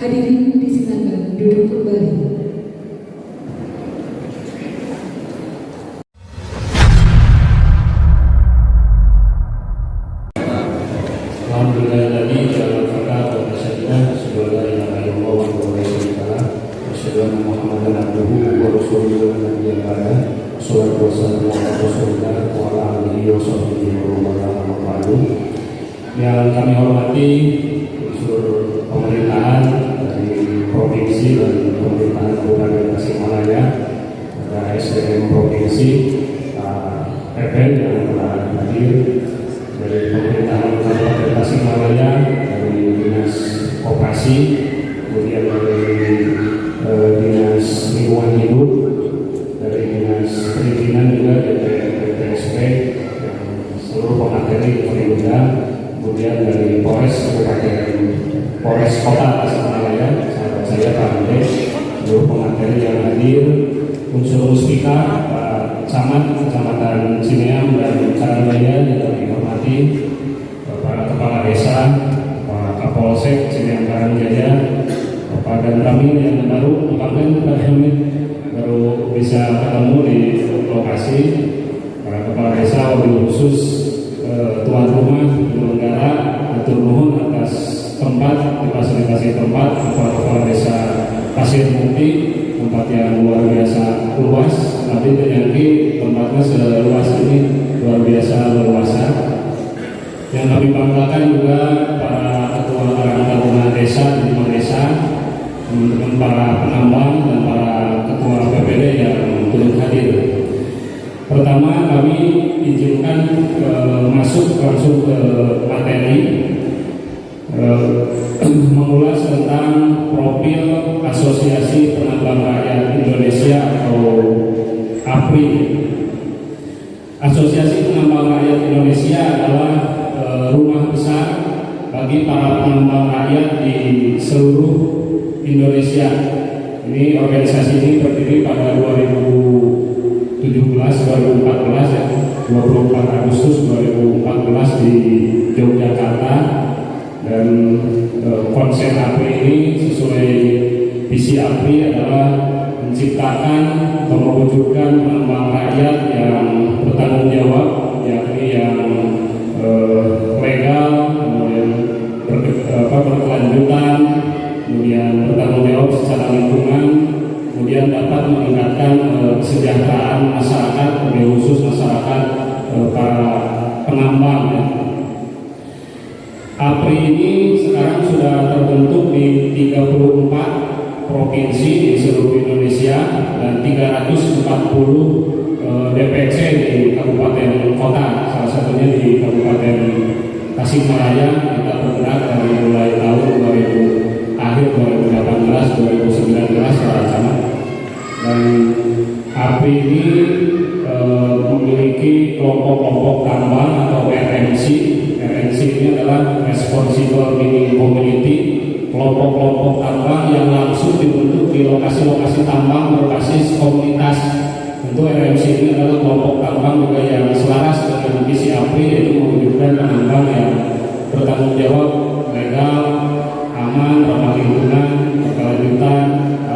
Hadirin disilakan duduk kembali. Yang kami hormati unsur pemerintahan dari provinsi dan pemerintahan Kabupaten Tasikmalaya, ada SDM provinsi, Pak Pepen yang telah hadir, dari pemerintahan Kabupaten Tasikmalaya, dari dinas koperasi, kemudian dari dinas lingkungan hidup, dari dinas perizinan juga dari DPSP, dan seluruh pemateri kami undang. Kemudian dari Polres Kota Tasikmalaya, sahabat saya Pak Ande, seluruh pengateri yang hadir, unsur Muspika, Pak Camat Kecamatan Cineam dan Karangaya yang kami hormati, para kepala desa, Pak Kapolsek Cineam Karangaya, Bapak dan kami yang baru baru bisa ketemu di lokasi, para kepala desa, wabil khusus tuan rumah penyelenggara, atur nuhun atas tempat, difasilitasi tempat, kepala desa Pasir Mukti, tempat yang luar biasa luas. Tapi ternyata tempatnya seluas ini luar biasa luasa. Yang kami banggakan juga para ketua taruna desa di 5 desa, teman-teman para penambang dan para ketua PPD yang turut hadir. Pertama, kami izinkan masuk langsung ke materi, mengulas tentang profil Asosiasi Penambang Rakyat Indonesia atau APRI. Asosiasi Penambang Rakyat Indonesia adalah rumah besar bagi para penambang rakyat di seluruh Indonesia. Ini organisasi ini berdiri pada 2014 ya, 24 Agustus 2014 di Yogyakarta, dan konsep APRI ini sesuai visi APRI adalah menciptakan atau mewujudkan penambang rakyat yang bertanggung jawab, yakni yang legal, kemudian berkelanjutan, kemudian bertanggung jawab secara lingkungan, kemudian dapat meningkatkan kesejahteraan masyarakat, lebih khusus masyarakat para penambang. Ya. APRI ini sekarang sudah terbentuk di 34 provinsi di seluruh Indonesia dan 340 DPC di kabupaten kota, salah satunya di Kabupaten Tasikmalaya. Kita bergerak dari mulai tahun 2018 2019 sama. Dan APRI ini memiliki kelompok-kelompok tambang atau RMC. RMC ini adalah Responsible Mining Community, kelompok-kelompok tambang yang langsung dibentuk di lokasi-lokasi tambang berbasis komunitas. Tentu RMC ini adalah kelompok tambang juga yang selaras dengan visi APRI, yaitu mewujudkan penambang yang bertanggung jawab, legal, aman, ramah lingkungan, berkelanjutan,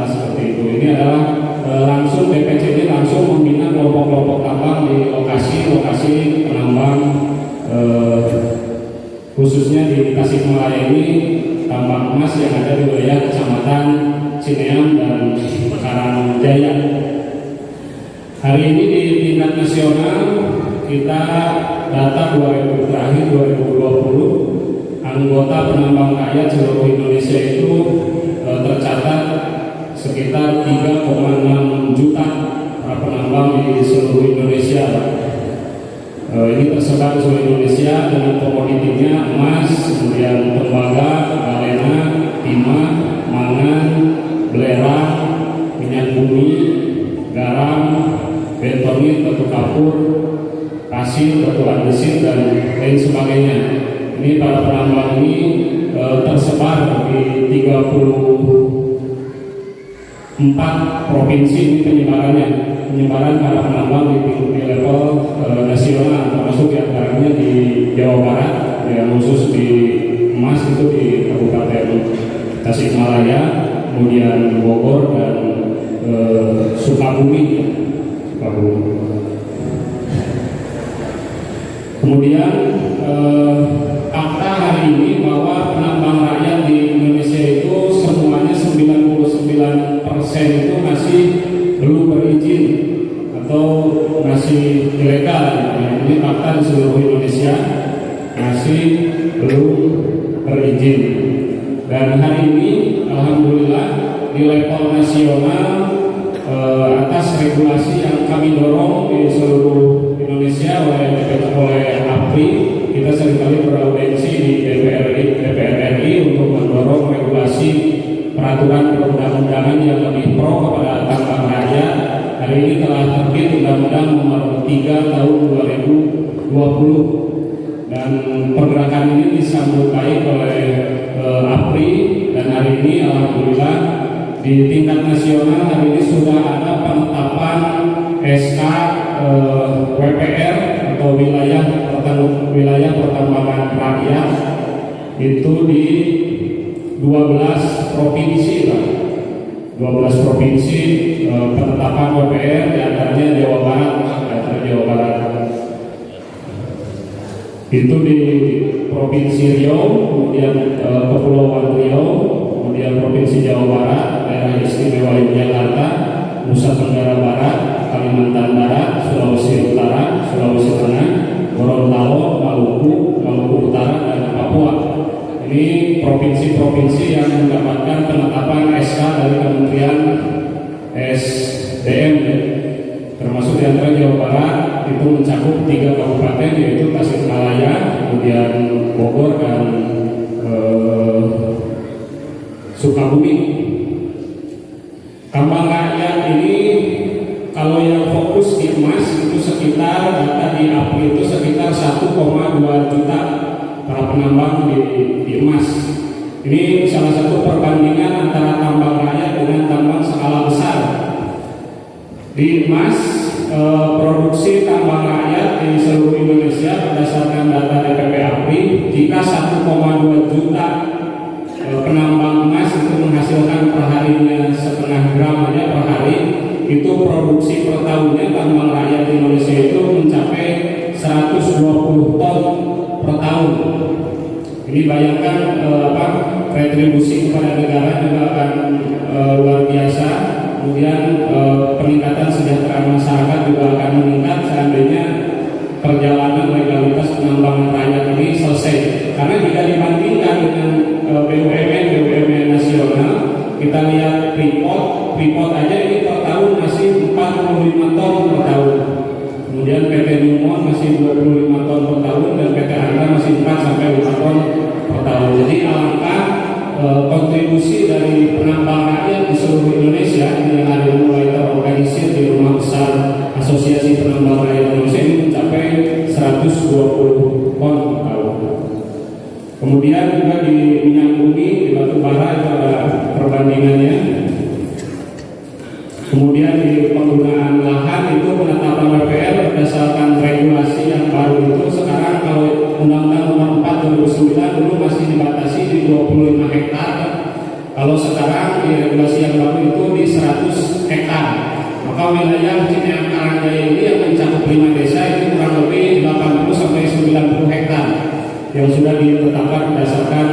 seperti itu. Ini adalah langsung DPC ini langsung membina kelompok-kelompok tambang di lokasi-lokasi penambang, khususnya di Tasikmalaya ini tambang emas yang ada di wilayah Kecamatan Cineam dan Karangjaya. Hari ini di tingkat nasional kita data 2020 anggota penambang rakyat seluruh Indonesia itu tercatat sekitar 3,6 juta para penambang di seluruh Indonesia. Ini tersebar di seluruh Indonesia dengan komoditinya emas, kemudian tembaga, galena, timah, mangan, belerang, minyak bumi, garam, bentonit, batu kapur, pasir, batu andesit, dan lain sebagainya. Ini para penambang ini tersebar di 34 provinsi. Ini penyebaran para penambang di level nasional, termasuk diantaranya di Jawa Barat, yang khusus di emas itu di Kabupaten Tasikmalaya, kemudian Bogor dan Sukabumi. Kemudian fakta hari ini bahwa penambang rakyat di Indonesia itu semuanya 99% itu masih belum berizin atau masih ilegal. Ini fakta di seluruh Indonesia masih belum berizin. Dan hari ini alhamdulillah di level nasional atas regulasi yang kami dorong di seluruh Indonesia oleh APRI, kita seringkali beraudiensi di DPR RI untuk mendorong regulasi peraturan perundang-undangan yang lebih pro kepada tambang rakyat. Hari ini telah terbit Undang-Undang Nomor 3 Tahun 2020 dan pergerakan ini disambut baik oleh APRI, dan hari ini alhamdulillah di tingkat nasional hari ini sudah ada penetapan SK WPR atau wilayah pertambangan rakyat itu di 12 provinsi lah. 12 provinsi penetapan WPR, di antaranya Jawa Barat. Itu di Provinsi Riau, kemudian Kepulauan Riau, kemudian Provinsi Jawa Barat, Daerah Istimewa Yogyakarta, Nusa Tenggara Barat, Kalimantan Barat, Sulawesi Utara, Sulawesi Tengah, Gorontalo, Maluku Utara, dan Papua. Ini provinsi-provinsi yang mendapatkan penetapan SK dari Kementerian SDM, termasuk di antara Jawa Barat itu mencakup 3 kabupaten, yaitu Tasikmalaya, kemudian Bogor, dan Sukabumi. Tambang rakyat ini kalau yang fokus di emas itu sekitar, data di APRI itu sekitar 1,2 juta para penambang di emas. Ini salah satu perbandingan antara tambang rakyat dengan tambang skala besar. Di emas, produksi tambang rakyat di seluruh Indonesia berdasarkan data DPP APRI, jika 1,2 juta penambang emas itu menghasilkan perharinya 0,5 gram aja per hari, itu produksi per tahunnya tambang rakyat di Indonesia itu mencapai 120 ton per tahun. Ini bayangkan retribusi kepada negara juga akan luar biasa. Kemudian peningkatan sejahtera masyarakat juga akan meningkat seandainya perjalanan legalitas penambangan rakyat ini selesai. Karena jika dibandingkan dengan BUMN nasional, kita lihat Freeport aja ini per tahun masih 45 ton per tahun. Kemudian PT Newmont masih 25 ton per tahun, dan PT Anda masih 4 sampai 5 ton per tahun. Jadi alangkah kontribusi dari penambang rakyat di seluruh Indonesia yang ada mulai terorganisir di rumah besar Asosiasi Penambang Rakyat Indonesia ini mencapai 120 ton per tahun. Kemudian juga di minyak bumi, di batu bara itu ada perbandingannya. Kemudian di penggunaan lahan itu penetapan WPR berdasarkan regulasi yang baru itu sekarang, kalau Undang-Undang Nomor 4 2009 dulu masih dibatasi di 25 hektar. Kalau sekarang di regulasi yang baru itu di 100 hektar. Maka wilayah Cineang Karangjaya ini yang mencakup 5 desa itu kurang lebih 80 sampai 90 hektar yang sudah ditetapkan berdasarkan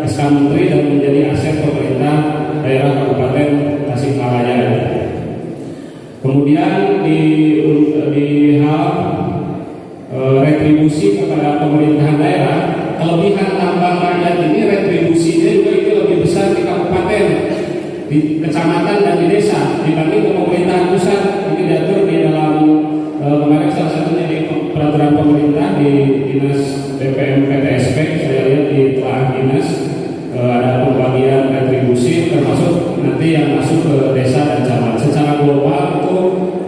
SK Menteri dan menjadi aset pemerintah daerah Kabupaten Tasikmalaya. Kemudian di hal retribusi kepada pemerintahan daerah, kelebihan tambang rakyat ini retribusinya juga itu lebih besar di kabupaten, di kecamatan, dan di desa dibanding pemerintahan pusat. Ini diatur di dalam kemarin salah satunya di peraturan pemerintah di Dinas BPM PTSP, saya lihat di telaah dinas ada pembagian retribusi termasuk nanti yang masuk ke desa dan camat. Secara global itu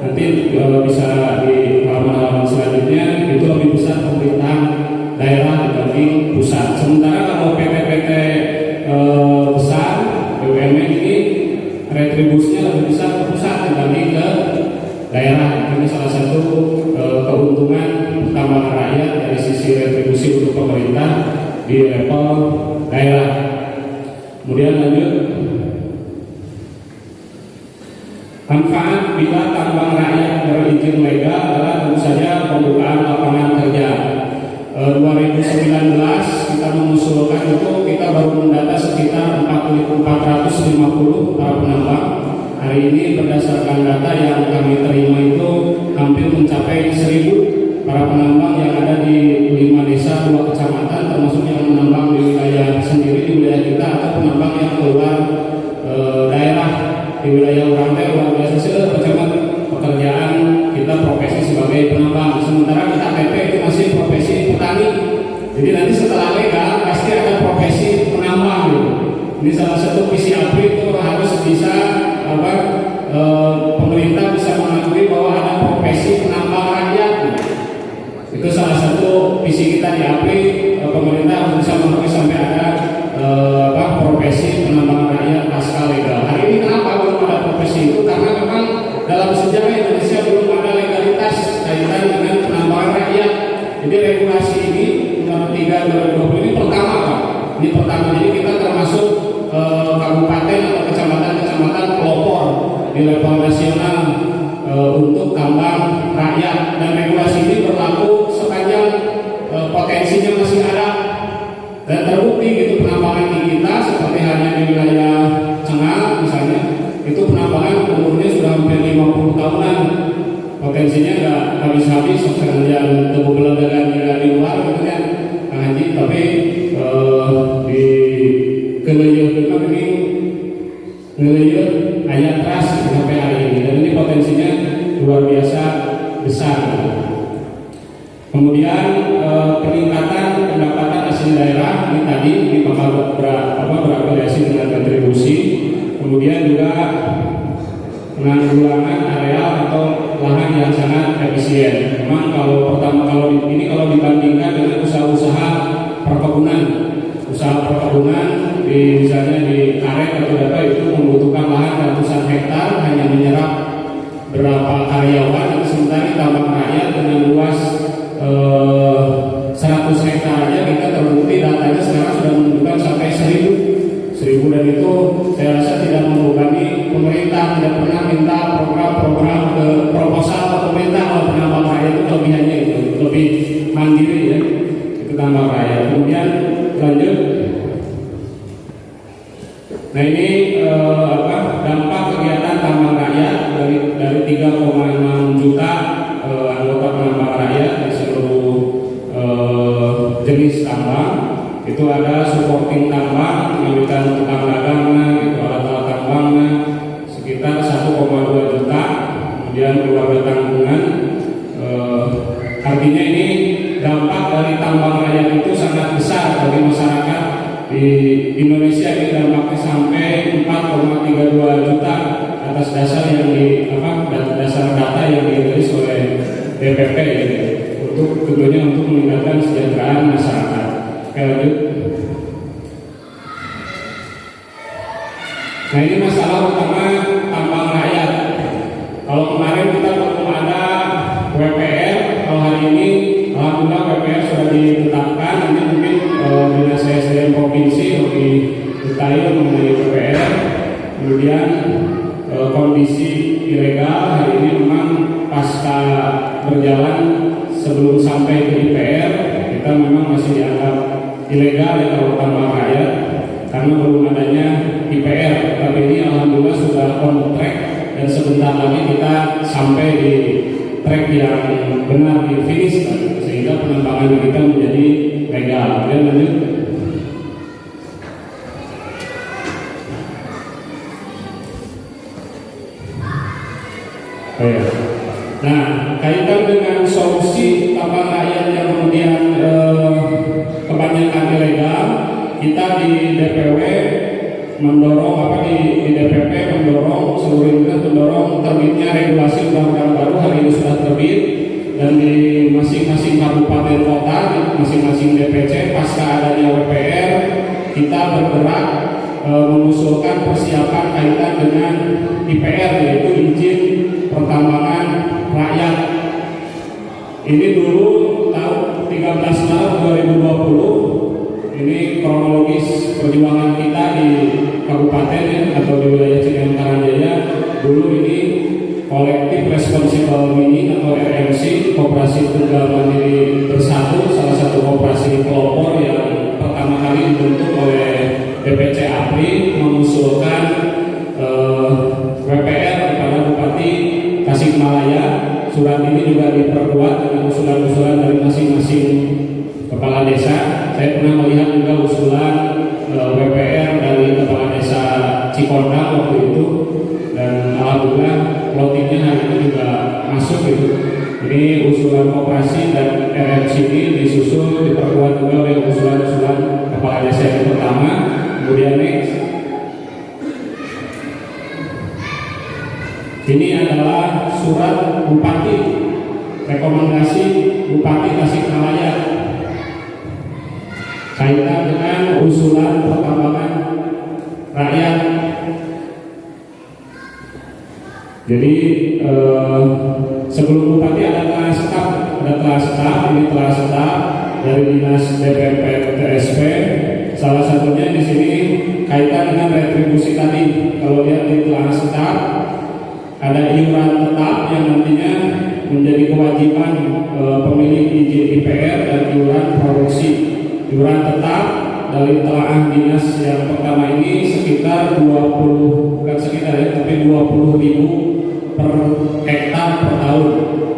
nanti bisa di halaman-halaman selanjutnya itu lebih besar pemerintahan daerah dibanding pusat. Sementara kalau PT-PT besar BUMN ini retribusinya lebih besar ke pusat dibanding ke daerah. Ini salah satu keuntungan penambangan rakyat dari sisi retribusi untuk pemerintah di level daerah. Kemudian lanjut, manfaat bila tambang rakyat berizin legal adalah tentu saja pembukaan lapangan kerja. 2019 kita mengusulkan itu kita baru mendata sekitar 450 para penambang. Hari ini berdasarkan data yang kami terima itu hampir mencapai 1.000 para penambang yang ada di 5 desa 2 kecamatan, termasuk yang menambang di wilayah sendiri di wilayah kita atau penambang yang keluar daerah di wilayah orang luar biasa sudah pekerjaan kita profesi sebagai penambang, sementara kita PP itu masih profesi petani. Jadi nanti setelah legal pasti ada profesi penambang gitu. Ini salah satu visi APRI itu harus bisa pemerintah bisa mengakui bahwa ada profesi penambang rakyat gitu. Itu salah satu visi kita di APRI, pemerintah harus bisa mengakui sampai ada profesi penambang rakyat pasca legal. Hari ini kenapa belum ada profesi itu? Karena memang dalam sejarah Indonesia belum ada legalitas kaitan dengan penambangan rakyat. Jadi regulasi ini nomor 3 2020 ini pertama Pak. Ini pertama, jadi kita termasuk kabupaten atau kecamatan-kecamatan pelopor di level nasional untuk tambang rakyat, dan regulasi ini berlaku sepanjang potensinya masih ada dan terbukti gitu. Penambangan di kita seperti halnya di wilayah Cengal misalnya, itu penambangan umurnya sudah hampir 50 tahunan, potensinya nggak habis-habis sepanjang tebu geledagan di luar gitu kan Kang Haji. Tapi di Keleyeuh ini Keleyeuh ayat keras sampai hari ini, dan ini potensinya luar biasa besar. Kemudian peningkatan pendapatan asli daerah ini tadi ini bakal berafiliasi dengan kontribusi. Kemudian juga penanggulangan areal atau lahan yang sangat efisien. Memang kalau dibandingkan dengan usaha-usaha perkebunan, di misalnya di karet atau apa itu membutuhkan lahan ratusan hektar hanya menyerap berapa karyawan, sementara tambang rakyat dengan luas 100 hektar aja kita terbukti datanya sekarang sudah menunjukkan sampai 1.000, dan itu saya rasa tidak membebani pemerintah, tidak pernah minta program-program ke proposal ke pemerintah. Kalau penambang rakyat itu kelebihannya itu lebih mandiri ya, itu tambang rakyat. Kemudian lanjut, nah ini dampak kegiatan tambang rakyat dari 3,6 juta anggota penambang rakyat di seluruh jenis tambang. Itu ada supporting tambang, pendidikan tukang dagangnya, itu alat-alat tambangnya sekitar 1,2 juta. Kemudian keluarga tanggungan, artinya ini dampak dari tambang rakyat itu sangat besar bagi masyarakat di Indonesia. Ini dampaknya sampai 4,32 juta atas dasar yang dasar data yang dirilis oleh DPP ini, untuk tentunya untuk meningkatkan kesejahteraan masyarakat. Oke, lanjut. Nah ini masalah utama tambang rakyat. Kalau kemarin kita belum ada WPR, kalau hari ini alhamdulillah WPR sudah ditetapkan. Nanti mungkin Dinas SDM Provinsi lebih detail mengenai WPR. Kemudian kondisi ilegal hari ini memang pasca berjalan sebelum sampai ke IPR, kita memang masih dianggap ilegal ya kalau tambang rakyat karena belum adanya IPR. Tapi ini alhamdulillah sudah on track, dan sebentar lagi kita sampai di track yang benar, di finish sehingga penambangan kita menjadi legal. Dan lanjut. Nah, kaitan dengan solusi tambang rakyat yang kemudian kebanyakan ilegal, kita di DPW mendorong di DPP mendorong seluruh Indonesia mendorong terbitnya regulasi undang-undang baru. Hari ini sudah terbit, dan di masing-masing kabupaten kota, di masing-masing DPC pasca adanya WPR kita bergerak mengusulkan persiapan kaitan dengan IPR, yaitu izin pertambangan rakyat. Ini dulu tahun 13 Maret 2020. Ini kronologis perjuangan kita di kabupaten ya, atau di wilayah Cilegon Karangajaya dulu ini kolektif responsible mining atau RMC, Koperasi Tunggal Mandiri Bersatu, salah satu koperasi pelopor yang pertama kali dibentuk oleh DPC APRI, mengusulkan WPR kepada Bupati Tasikmalaya. Surat ini juga diperkuat dengan usulan-usulan dari masing-masing kepala desa. Saya pernah melihat juga usulan WPR dari kepala desa Cikonda waktu itu, dan alhamdulillah plottingnya hari ini juga masuk gitu. Ini usulan koperasi dan RMC ini disusul diperkuat juga oleh usulan-usulan kepala desa yang pertama. Kemudian next, ini adalah surat Bupati, rekomendasi Bupati Tasikmalaya kaitan dengan usulan pertambangan rakyat. Jadi sebelum Bupati ada kelas staf, ini kelas staf dari Dinas DPP TSP. Salah satunya di sini kaitan dengan retribusi tadi. Kalau lihat di kelas staf ada iuran tetap yang nantinya menjadi kewajiban pemilik izin IPR dan iuran produksi. Iuran tetap dari telaah dinas yang pertama ini sekitar 20 ribu per hektar per tahun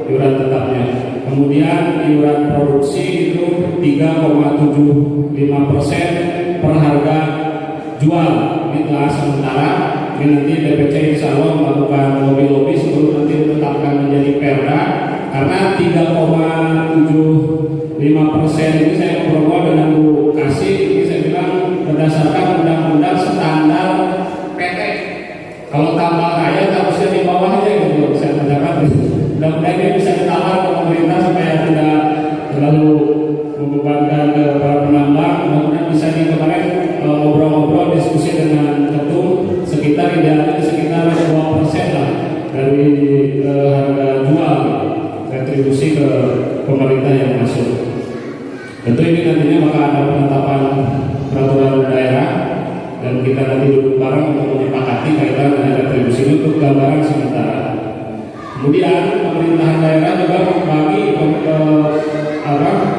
iuran tetapnya. Kemudian iuran produksi itu 3,75% per harga jual. Ini telah sementara. Ini nanti DPC insya Allah melakukan lobby-lobby sebelum nanti ditetapkan menjadi perda. Karena 3,75% ini saya ngobrol dengan Bu Kasih, ini saya bilang berdasarkan undang-undang standar PT. Kalau tambah kaya harusnya di bawahnya gitu. Saya katakan mudah-mudahan ini bisa ditawar ke pemerintah supaya tidak terlalu membebankan ke para penambang. Mudah-mudahan bisa di kemarin ngobrol-ngobrol diskusi dengan ketum sekitar idealnya sekitar 2% lah dari harga jual retribusi ke pemerintah yang masuk. Tentu ini nantinya bakal ada penetapan peraturan daerah dan kita nanti duduk bareng untuk menyepakati kaitan dengan retribusi ini untuk gambaran sementara. Kemudian pemerintahan daerah juga membagi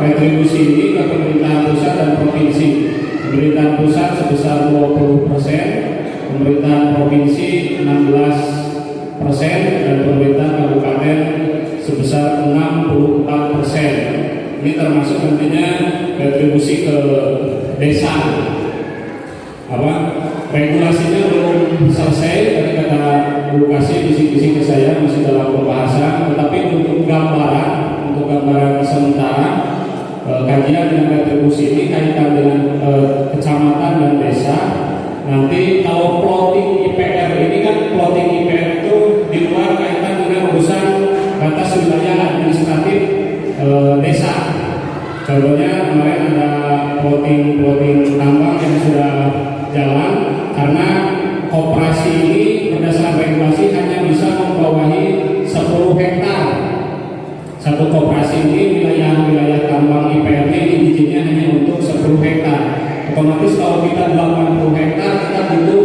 retribusi ini ke pemerintahan pusat dan provinsi. Pemerintahan pusat sebesar 20%, pemerintahan provinsi 16%, dan pemerintahan kabupaten sebesar 64%. Ini termasuk nantinya retribusi ke desa. Regulasinya belum selesai, tadi kata Bu Kasih bisik-bisik ke saya masih dalam pembahasan, tetapi untuk gambaran sementara kajian dengan retribusi ini kaitan dengan kecamatan dan desa. Nanti kalau plotting IPR ini kan plotting IPR itu di luar kaitan dengan urusan batas wilayah administratif desa. Contohnya kemarin ada plotting tambang yang sudah jalan karena koperasi ini berdasarkan regulasi hanya bisa membawahi 10 hektar. Satu koperasi ini wilayah tambang IPR-nya ini izinnya hanya untuk 10 hektar. Otomatis kalau kita 80 hektar kita butuh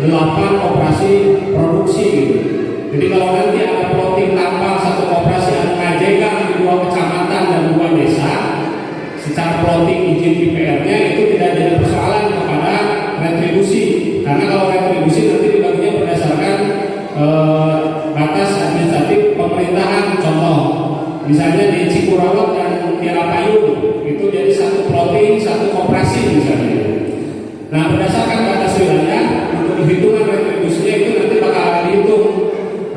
8 koperasi produksi gitu. Jadi kalau nanti ada plotting tambang satu koperasi yang mengajekan di 2 kecamatan dan 2 desa, secara plotting izin IPR-nya itu tidak jadi persoalan kepada retribusi. Karena kalau retribusi nanti dibaginya berdasarkan batas administratif pemerintahan. Contoh, misalnya di Cikurawat dan Tiara Payung itu jadi satu plotting, satu koperasi misalnya. Nah, berdasarkan batas wilayah untuk hitungan retribusinya itu nanti bakal dihitung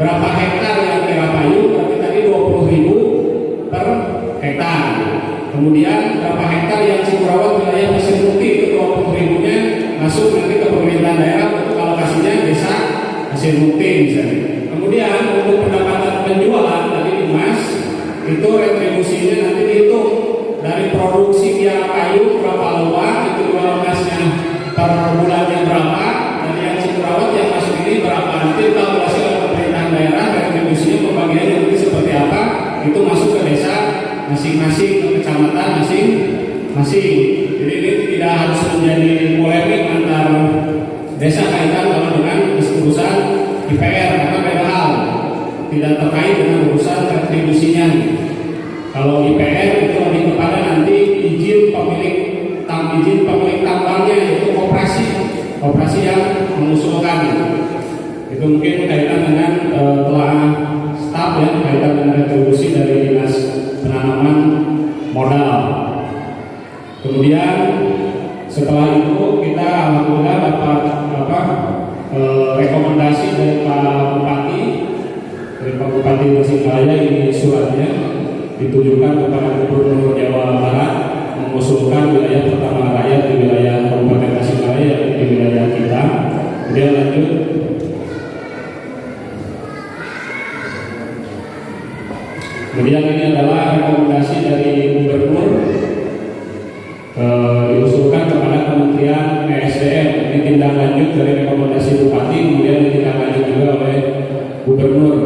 berapa hektar yang Tiara Payung, berarti tadi 20.000 per hektar. Kemudian berapa hektar yang Cikurawat wilayah Pasir Putih itu 20.000-nya masuk nanti ke pemerintahan daerah untuk alokasinya desa Pasir Putih misalnya. Kemudian untuk pendapatan penjualan tadi di Mas itu retribusinya nanti dihitung dari produksi Tiara Payung berapa luas itu jual emasnya per bulannya berapa, dan yang Cikurawat yang masuk ini berapa, nanti kalkulasi oleh pemerintahan daerah retribusinya pembagiannya nanti seperti apa, itu masuk ke desa masing-masing, ke kecamatan masing-masing. Jadi ini tidak harus menjadi polemik antar desa kaitan kalau dengan urusan IPR karena beda hal, tidak terkait dengan urusan retribusinya. Kalau IPR itu lebih kepada nanti izin pemilik tambangnya, yaitu koperasi yang mengusulkan. Itu mungkin kaitan dengan telah staf ya, kaitan dengan retribusi dari dinas penanaman modal. Kemudian setelah itu kita alhamdulillah dapat rekomendasi dari Pak Bupati Tasikmalaya. Ini suratnya ditujukan kepada Gubernur Jawa Barat mengusulkan wilayah pertama rakyat di wilayah Kabupaten Tasikmalaya, di wilayah kita. Kemudian lanjut. Kemudian ini adalah rekomendasi dari Gubernur diusulkan kepada Kementerian ESDM. Ini tindak lanjut dari rekomendasi Bupati, kemudian ditindak lanjut juga oleh Gubernur.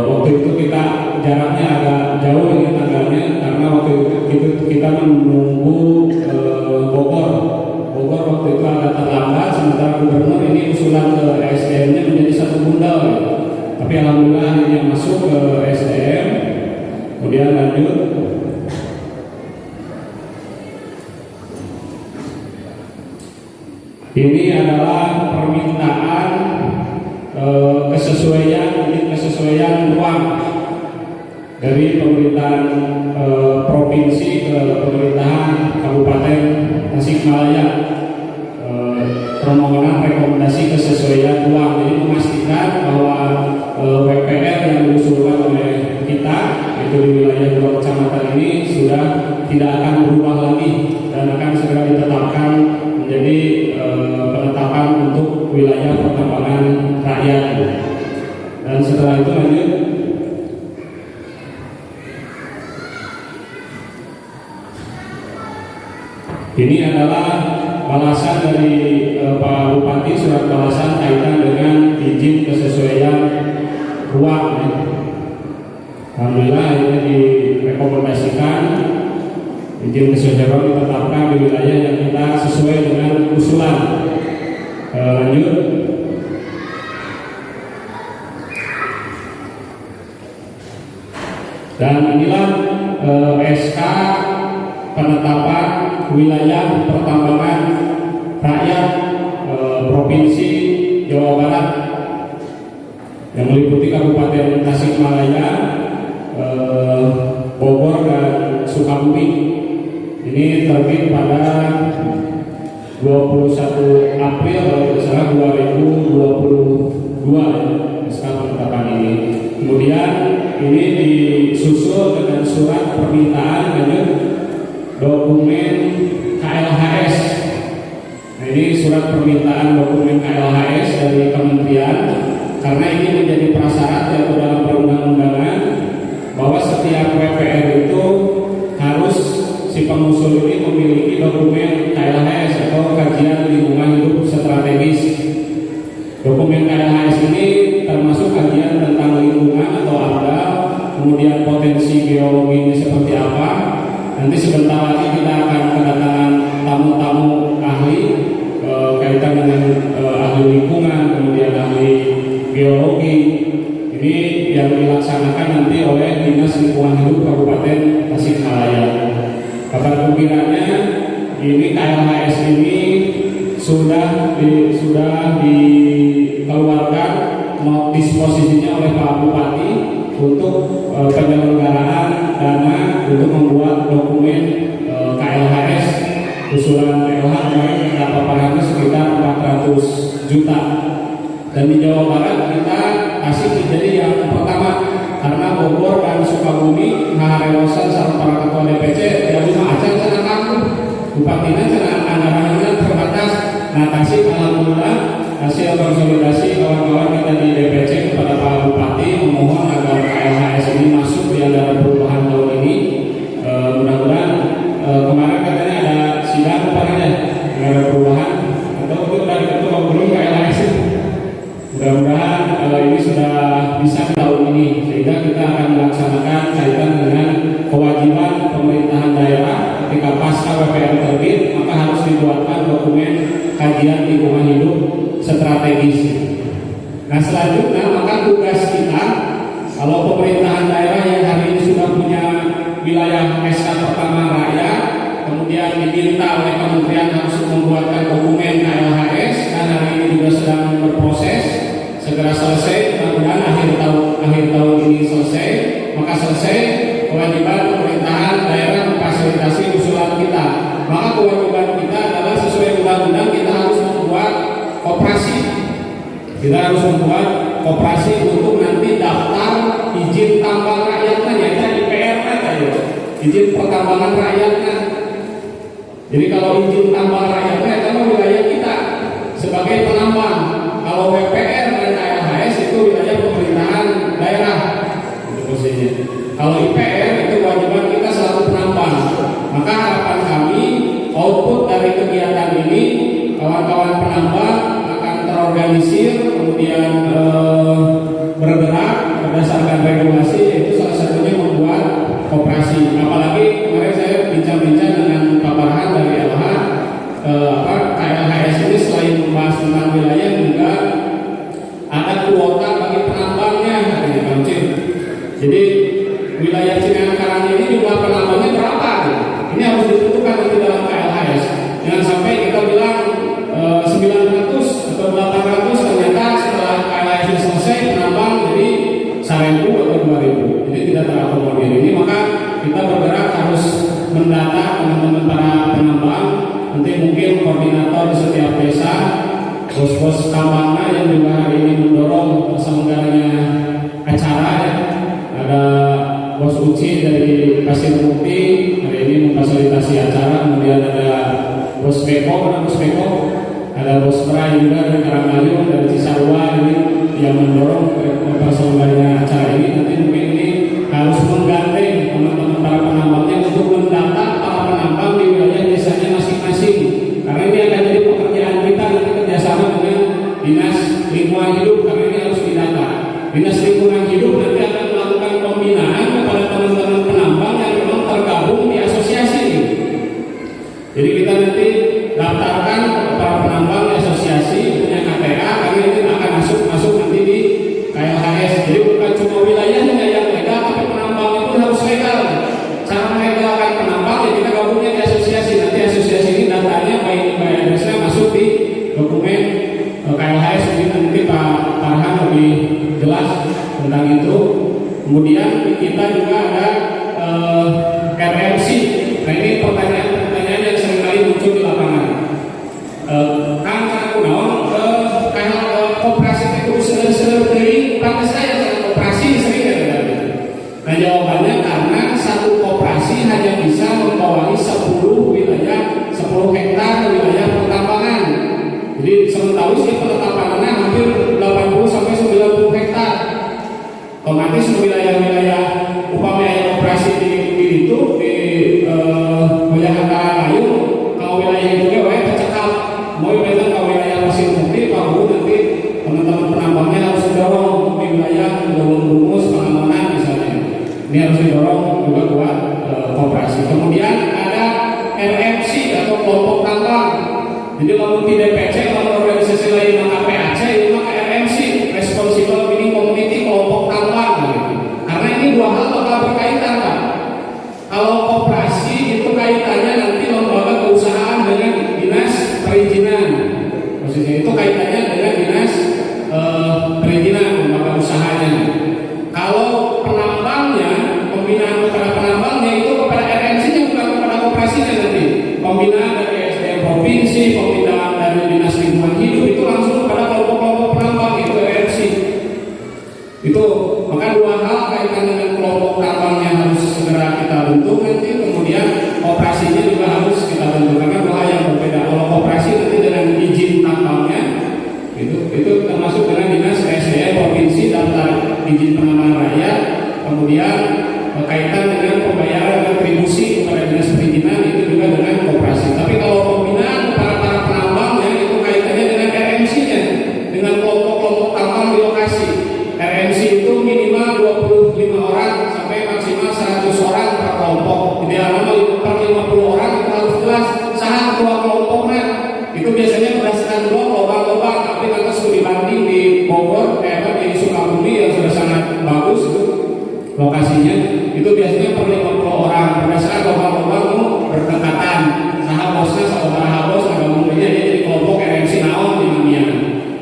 Waktu itu kita jaraknya agak jauh ini tanggalnya, karena waktu itu kita menunggu Bogor waktu itu agak terlambat, sementara Gubernur ini usulan ke ESDM-nya menjadi satu bundel. Tapi alhamdulillah ini yang masuk ke SDM. Kemudian lanjut. Ini adalah permintaan kesesuaian ruang dari pemerintahan provinsi ke pemerintahan Kabupaten Tasikmalaya. Permohonan rekomendasi kesesuaian ruang, jadi memastikan bahwa WPR yang diusulkan oleh kita itu di wilayah dua kecamatan ini sudah tidak akan berubah lagi dan akan segera ditetapkan menjadi penetapan untuk wilayah pertambangan rakyat. Dan setelah itu lanjut. Ini adalah balasan dari Pak Bupati, surat balasan kaitan dengan izin kesesuaian ruang. Alhamdulillah ini direkomendasikan izin kesesuaian ruang ditetapkan di wilayah yang kita sesuai dengan usulan. Lanjut. Dan inilah SK penetapan wilayah pertambangan rakyat Provinsi Jawa Barat yang meliputi Kabupaten Tasikmalaya, Bogor dan Sukabumi. Ini terbit pada 21 April kalau tidak salah 2022 SK penetapan ini. Kemudian ini disusul dengan surat permintaan lanjut dokumen KLHS. Nah, ini surat permintaan dokumen KLHS dari kementerian, karena ini menjadi prasyarat yaitu dalam perundang-undangan bahwa setiap WPR itu harus si pengusul ini memiliki dokumen KLHS atau kajian lingkungan hidup strategis. Dokumen KLHS ini termasuk kajian tentang lingkungan atau AMDAL, kemudian potensi geologi ini seperti apa. Nanti sebentar lagi kita akan kedatangan tamu-tamu ahli kaitan dengan ahli lingkungan, kemudian ahli geologi. Ini yang dilaksanakan nanti oleh Dinas Lingkungan Hidup Kabupaten Tasikmalaya. Kabar gembiranya ini KLHS ini sudah dikeluarkan disposisinya oleh Pak Bupati untuk penyelenggaraan dana untuk membuat dokumen KLHS. Usulan KLH kemarin dapat pahalanya sekitar 400 juta. Dan di Jawa Barat kita Tasik menjadi yang pertama, karena Bogor dan Sukabumi ngarewasan sama para ketua DPC ya cuma aja sana kamu Bupatinya sana anggarannya terbatas. Nah, Tasik alhamdulillah hasil konsolidasi kawan-kawan kita di DPC kepada Pak Bupati memohon agar KLHS ini masuk di anggaran perubahan tahun ini. Mudah-mudahan kemarin katanya ada sidang kemarin anggaran perubahan atau itu udah diketuk belum KLHS. Mudah-mudahan ini sudah bisa tahun ini, sehingga kita akan melaksanakan kaitan dengan kewajiban pemerintahan daerah ketika pasca WPR terbit, maka harus dibuatkan dokumen kajian lingkungan hidup strategis. Nah selanjutnya maka tugas kita, kalau pemerintahan daerah yang hari ini sudah punya wilayah SK pertama rakyat, kemudian diminta oleh kementerian harus membuatkan dokumen KLHS, dan hari ini juga sedang berproses, segera selesai, mudah-mudahan akhir tahun ini selesai. Maka selesai kewajiban pemerintahan daerah memfasilitasi usulan kita. Maka kewajiban kita adalah sesuai undang-undang kita harus membuat koperasi. Kita harus membuat koperasi untuk nanti daftar izin tambang rakyatnya, ya IPR aja ya, izin pertambangan rakyatnya. Jadi kalau izin tambang rakyatnya itu wilayah kita sebagai penambang. Kalau WPR dan KLHS itu wilayah pemerintahan daerah. Posisinya. Kalau IPR itu kewajiban kita selaku penambang. Maka harapan kami output dari kegiatan ini, kawan-kawan penambang akan terorganisir, kemudian bergerak berdasarkan regulasi, yaitu salah satunya membuat koperasi. Apalagi kemarin saya bincang-bincang dengan Pak Farhan dari LH, KLHS ini selain membahas tentang wilayah juga ada kuota bagi penambangnya. Jadi wilayah Cinangkarang ini jumlah penambangnya berapa? Ini harus ditentukan nanti dalam KLHS. Jangan sampai kita bilang 900 atau 800, ternyata setelah KLHS ini selesai penambang jadi 1.000 atau 2.000. Jadi tidak terakomodir. Ini maka kita bergerak harus mendata teman-teman para penambang. Nanti mungkin koordinator di setiap desa, bos-bos tambangnya yang juga hari ini mendorong terselenggaranya acara ya. Ada Bos Uci dari Pasir Putih hari ini memfasilitasi acara, kemudian ada Bos Beko, ada Bos Prai juga dari Karangayung, dari Cisarua ini yang mendorong terselenggaranya acara ini. Nanti mungkin ini harus menggandeng teman-teman para penambangnya untuk mendata para penambang di wilayah desanya masing-masing, karena ini akan jadi pekerjaan kita nanti kerjasama dengan Dinas Lingkungan Hidup, karena ini harus didata. Dinas Lingkungan Hidup nanti akan melakukan pembinaan kepada teman-teman penambang yang memang tergabung di asosiasi. Jadi kita nanti daftarkan para penambang di asosiasi punya KTA, karena ini akan masuk nanti di KLHS. Jadi bukan cuma wilayahnya yang legal, tapi penambang itu harus legal. Cara melegalkan penambang ya kita gabungnya di asosiasi. Nanti asosiasi ini datanya baik adresnya masuk di dokumen KLHS. Ini nanti Pak Farhan lebih jelas tentang itu. Kemudian kita juga ada RMC. Nah ini pertanyaan yang seringkali muncul di lapangan. Kan aku naon koperasi itu sering dari pantas saya koperasi sering ada. Nah jawabannya karena satu koperasi hanya bisa membawahi 10 wilayah, 10 hektar wilayah pertambangan. Jadi sementara sih penetapannya hampir 80 sampai 90 hektar. Otomatis wilayah-wilayah upamanya operasi di itu di wilayah Karangayung, kalau wilayah itu ya kecekap, mau wilayah kalau wilayah Pasir Putih, Pabu nanti teman-teman penambangnya harus didorong di wilayah Gunung Bungus, Pangamonan misalnya. Ini harus didorong juga buat koperasi. Kemudian ada RMC atau kelompok tambang. Jadi kalau di DPC, kalau organisasi lain maka PAC, itu maka RMC, Responsible Mining Community, kelompok tambang. Karena ini dua hal bakal berkaitan, Pak. Kalau koperasi itu kaitannya nanti lembaga keusahaan dengan dinas perizinan. Maksudnya itu kaitannya dengan dinas perizinan, lembaga usahanya. Kalau penambangnya, pembinaan kepada penambangnya itu kepada RMC-nya, bukan kepada koperasinya nanti. Pembinaan dari SDM provinsi, pembinaan dari dinas lingkungan hidup itu langsung kepada kelompok-kelompok penambang, itu RMC. Itu maka dua hal kaitan dengan kelompok tambang yang harus segera kita bentuk nanti, kemudian operasinya juga harus kita bentuk karena dua hal yang berbeda. Kalau operasi nanti dengan izin tambangnya itu termasuk dengan dinas SDM provinsi daftar izin penambangan rakyat, kemudian kaitan dengan pembayaran retribusi kepada dinas perizinan itu juga dengan koperasi. Tapi kalau pembinaan para penambangnya itu kaitannya dengan RMC-nya, dengan kelompok-kelompok tambang di lokasi. RMC itu minimal 25 orang sampai maksimal 100 orang per kelompok. Idealnya per 50 orang itu harus jelas sah ketua kelompoknya. Itu biasanya berdasarkan dua lobang-lobang, tapi biasanya per 50 orang. Pada saat lomba-lomba mau berdekatan, saha bosnya saudara bos agak mungkinnya dia jadi kelompok RMC naon di dunia.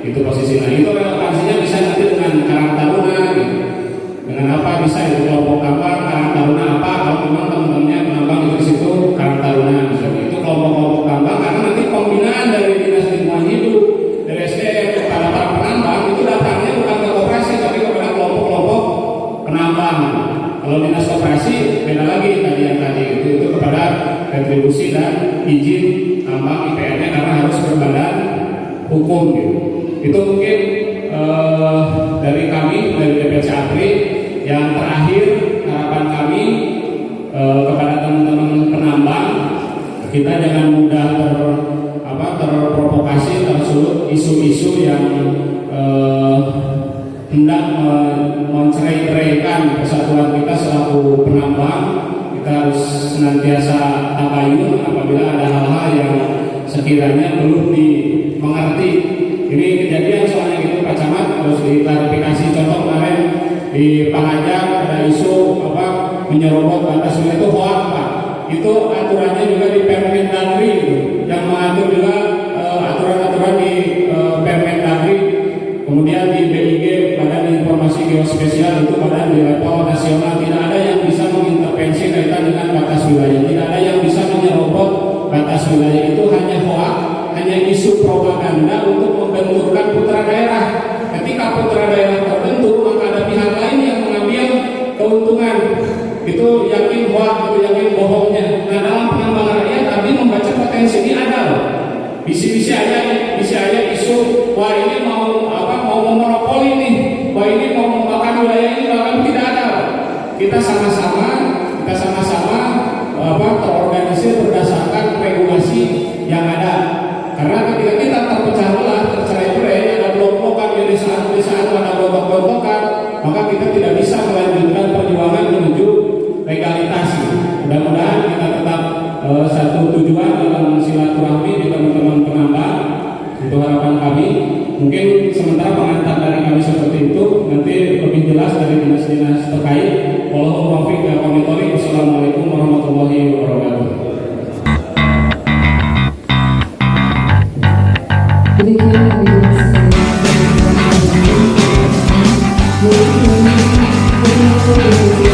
Itu posisinya. Itu relevansinya bisa nanti dengan Karang Taruna gitu. Dengan apa bisa itu kelompok apa, Karang Taruna apa, kalau memang teman-temannya penambang itu di situ Karang Taruna misalnya. Itu kelompok-kelompok tambang karena nanti pembinaan dari Dinas Lingkungan Hidup, dari SDM kepada para penambang itu datangnya bukan ke koperasi tapi kepada kelompok-kelompok penambang. Kalau dinas koperasi beda lagi tadi yang tadi itu kepada retribusi dan izin tambang IPN-nya karena harus berbadan hukum gitu. Itu mungkin dari kami dari DPC APRI. Yang terakhir harapan kami kepada teman-teman penambang, kita jangan mudah terprovokasi, tersulut isu-isu yang hendak mencerai-beraikan persatuan kita selaku penambang. Kita harus senantiasa tabayun apabila ada hal-hal yang sekiranya belum dimengerti. Ini kejadian soalnya gitu Pak Camat, harus diklarifikasi. Contoh kemarin di Panajang ada isu menyerobot batas wilayah itu hoax Pak. Itu aturannya juga di Permendagri gitu, yang mengatur juga aturan-aturan di Permendagri. Kemudian di BIG Badan Informasi Geospesial itu badan di level nasional, tidak ada yang bisa mengintervensi kaitan dengan batas wilayah, tidak ada yang bisa menyerobot batas wilayah. Itu hanya hoax, hanya isu propaganda untuk membenturkan putra daerah. Ketika putra daerah terbentuk, maka ada pihak lain yang mengambil keuntungan. Itu yakin hoax, itu yakin bohongnya. Nah, dalam pengembangan rakyat tadi membaca potensi ini ada loh. Bisi-bisi aja isu, wah ini mau memonopoli nih, wah ini mau membakar wilayah ini, bahkan tidak ada. Kita sama-sama terorganisir berdasarkan regulasi yang ada. Karena ketika kita terpecah belah, tercerai-berai, ada blok-blokan di saat ada blok-blokan, maka kita tidak bisa melanjutkan perjuangan menuju legalitas. Mudah-mudahan kita tetap satu tujuan dalam silaturahmi di teman-teman penambang. Itu harapan kami. Mungkin sementara pengantar dari kami seperti itu, nanti lebih jelas dari dinas-dinas terkait. Wallahul muwaffiq ila aqwamit thoriq. Wassalamualaikum warahmatullahi wabarakatuh. Demikian yang dijelaskan oleh Bapak Ibu.